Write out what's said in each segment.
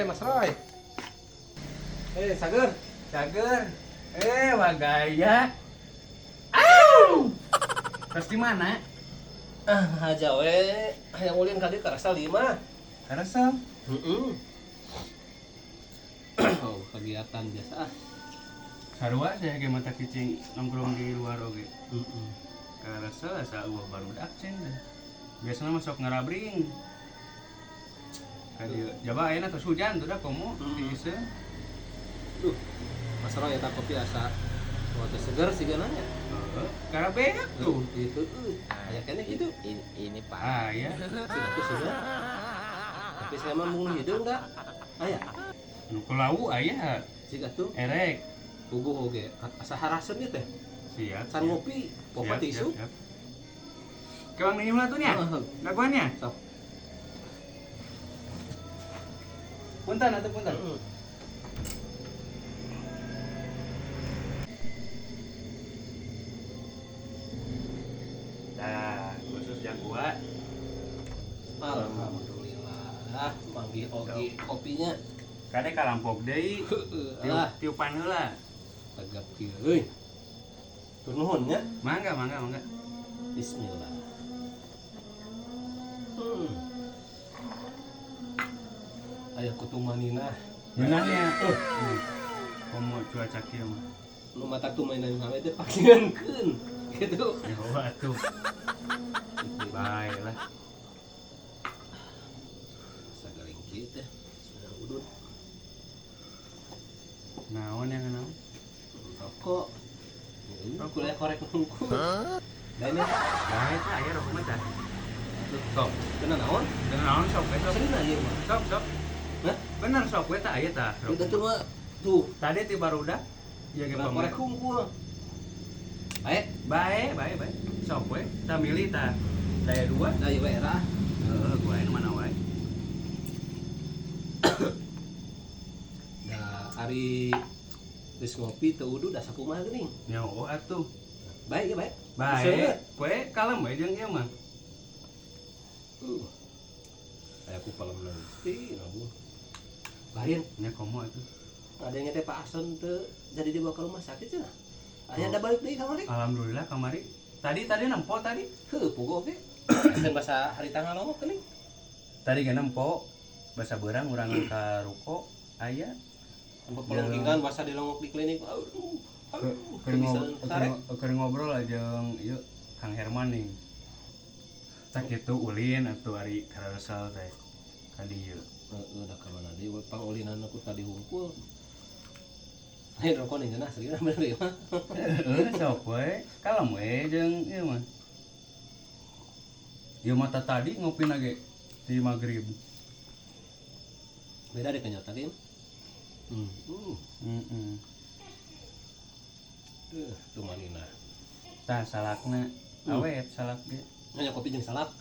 Mas Roy. Sager. Cager. Wagaya. Au! Terus di mana? Aja we, hayang ulin ka dieu ka Rasa 5. Karasal. Heeh. Oh, kegiatan biasa. Sarua saya ge mata kicing nongkrong di luar oge. Heeh. Karasal asa eueuh barudak cen. Biasana masuk ngarabring. Kadieu jaba ayeuna tos hujan tuh da komo di ieu. Duh. Mas Roy eta kopi asa teh seger siga nanya. Heeh, karabeak tuh. Itu aya keneh gitu. Ini Pak. Ah ya. Sina tuh sudah. Tapi saya mah mun hideung da. Aya. Nu kulau aya Siga tuh erek. puguh oge asa haraseun ieu teh. Siap. Can ngopi, popa tisu. Kewang nih lah tuh nya. Daguannya. Sok. Punten atuh punten. Dah, khusus jagoan. Alhamdulillah, manggih oge kopinya. Kade kalampok deui. Lah, Tiupan heula. tegap kieu euy. Tur nuhun nya. Mangga. Bismillah. Aya kutumanina. Beunanya. Komo cuaca kieu mah. Nu matak tumainan sampe teh pakingankeun. Gitu. Ya atuh. Bae lah. Sagaring kieu teh. Sadar udut. Naon yang naon? Rokok. Kuliah korek nungku. Lain ya. Bae tah aya rokok mah tah. Sok. Kena naon? Dengan naon sok we sok. Sering nanya mah. Sok. Hah? Bener sok we tah aya tah. Udah cuma tuh. Tadi ti barudak. Ya ge Kena korek hungkul. Baik. Bae. Sok we. Tah milih tah. Daya dua. Nah, ieu wae lah. Heeh, gua aya mana wae. Nah, ari geus ngopi teu udu da sakumaha geuning. Nyaho atuh. Baik ya, baik. Bae. We kalem we jeung ieu mah. Kayak aku palem nanti, nabu. Lain, Nya komo atuh. adanya teh Pak Ason teu jadi dibawa ke rumah sakit cenah. Aya da balik deui kamari. Alhamdulillah kamari. Tadi nempo tadi. Heuh, puguh oge. Dan bahasa hari tanggal lama geuning. Tadi ge nempo. Basa beurang urang ka ruko aya. Sampai pelengkingan bahasa dilongok di klinik. Aduh. Keur ngobrol aja jeung ieu Kang Herman nih. Tak kitu ulin atuh ari Karasal teh. Ka dieu. Heeh, da ka mana deui pangulinan aku tadi hungkul. Ayo rokok nih cenah serius bener ieu mah. Heeh, sok we. Kalem we jeung ieu mah. Ieu mah tadi ngopina ge di magrib. Beda deh kenyot tadi. Tuh manina. Tah salakna awet salak ge. Hanya kopi jeung salak.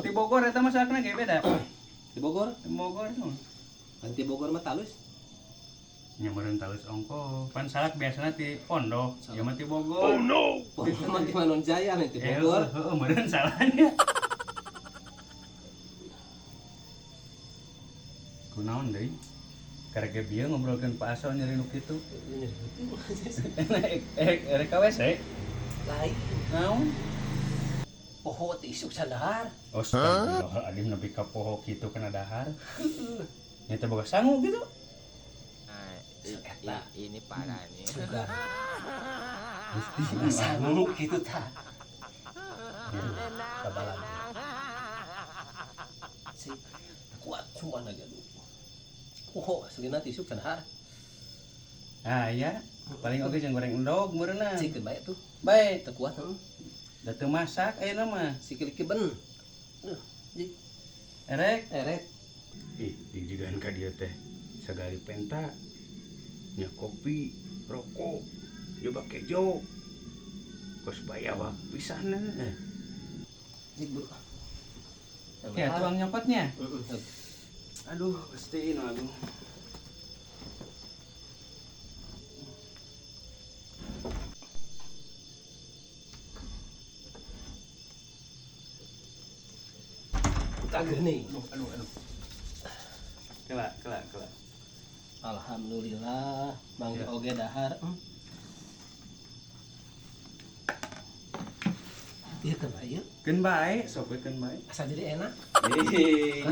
Di Bogor eta mah salakna ge beda. Di Bogor, Di Bogor itu mah. kan di Bogor mah talus. Nya meureun talus ongko. Pan salak biasana ti pondok, Salak. ieu mah ti Bogor. Pokoknya mah di Manon Jaya nih di Bogor. Heeh, meureun salahnya. Kunaon deui? Karek bieu ngobrolkeun Pak Ason nyeri nu kitu. Erek ka WC. Lain. Naon? Poho teh isuk sadahar. Astagfirullahaladzim nepi ka poho kitu kana dahar. Nya teh boga sangu gitu. Ini parah nih. Sudah. Gusti Sangu kitu tah. Kabalan. Si kuat cuma aja dulu. Poho aslinya teh isuk sadahar. Ah iya, paling oge jeung goreng endog meureunna. Cikeun bae tuh. Bae, Teu kuat heuh. da teu masak ayeuna mah. Sikil kiben. Erek. Erek. Ih, dijigan ka dieu teh sagali penta. Nya kopi, rokok, nyoba kejo. Kos bayawa pisan. Jik bro. Ya, tuang nyokotnya. Heeh. Aduh, Gusti, aduh. Tak geuning. Aduh. Kelak. Alhamdulillah mangga Ya. oge dahar. Ieu kan ieu Keun bae, sok we keun bae. asa jadi enak.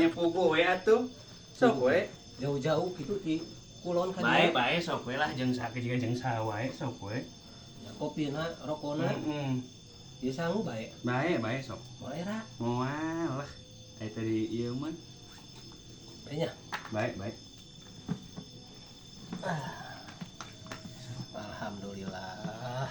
Nya pugu we atuh. Sok we. Jauh-jauh gitu di kulon ka Bae sok we lah jeung sakejiga jeung saha wae sok we. Ya, kopina, rokona, Heeh. ieu sangu bae. Bae sok. Moal era Moal lah. Aya tadi ieu mah. bae nya. Bae. Alhamdulillah.